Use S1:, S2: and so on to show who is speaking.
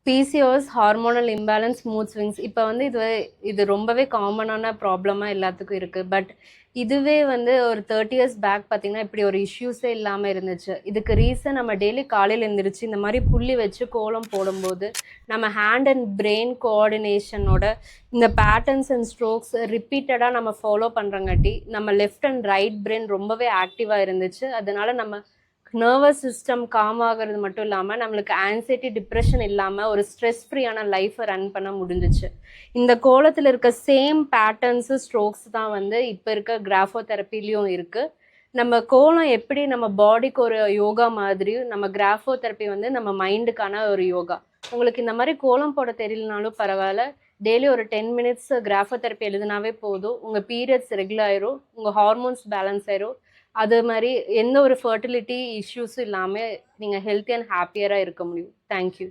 S1: PCOS, hormonal imbalance, mood swings. இப்போ வந்து இது ரொம்பவே காமனான ப்ராப்ளமாக எல்லாத்துக்கும் இருக்குது. பட் இதுவே வந்து ஒரு 30 இயர்ஸ் பேக் பார்த்தீங்கன்னா இப்படி ஒரு இஷ்யூஸே இல்லாமல் இருந்துச்சு. இதுக்கு ரீசன் நம்ம டெய்லி காலையில் எழுந்திரிச்சு இந்த மாதிரி புள்ளி வச்சு கோலம் போடும்போது நம்ம ஹேண்ட் அண்ட் பிரெயின் கோஆர்டினேஷனோட இந்த பேட்டர்ன்ஸ் அண்ட் ஸ்ட்ரோக்ஸ் ரிப்பீட்டடாக நம்ம ஃபாலோ பண்ணுறங்காட்டி நம்ம லெஃப்ட் அண்ட் ரைட் பிரெயின் ரொம்பவே ஆக்டிவாக இருந்துச்சு. அதனால நம்ம நர்வஸ் சிஸ்டம் காம் ஆகிறது மட்டும் இல்லாமல் நம்மளுக்கு ஆன்சைட்டி டிப்ரெஷன் இல்லாமல் ஒரு ஸ்ட்ரெஸ் ஃப்ரீயான லைஃப்பை ரன் பண்ண முடிஞ்சிச்சு. இந்த கோலத்தில் இருக்க சேம் பேட்டர்ன்ஸு ஸ்ட்ரோக்ஸ் தான் வந்து இப்போ இருக்க கிராஃபோ தெரப்பிலையும் இருக்குது. நம்ம கோலம் எப்படி நம்ம பாடிக்கு ஒரு யோகா மாதிரியும் நம்ம கிராஃபோ தெரப்பி வந்து நம்ம மைண்டுக்கான ஒரு யோகா. உங்களுக்கு இந்த மாதிரி கோலம் போட தெரியலனாலும் பரவாயில்ல, டெய்லி ஒரு 10 மினிட்ஸ் கிராஃபோ தெரப்பி எழுதினாவே போதும். உங்கள் பீரியட்ஸ் ரெகுலர் ஆயிரும், உங்கள் ஹார்மோன்ஸ் பேலன்ஸ் ஆயிரும். அது மாதிரி எந்த ஒரு ஃபர்டிலிட்டி இஷ்யூஸும் இல்லாமல் நீங்கள் ஹெல்த்தி அண்ட் ஹாப்பியராக இருக்க முடியும். தேங்க்யூ.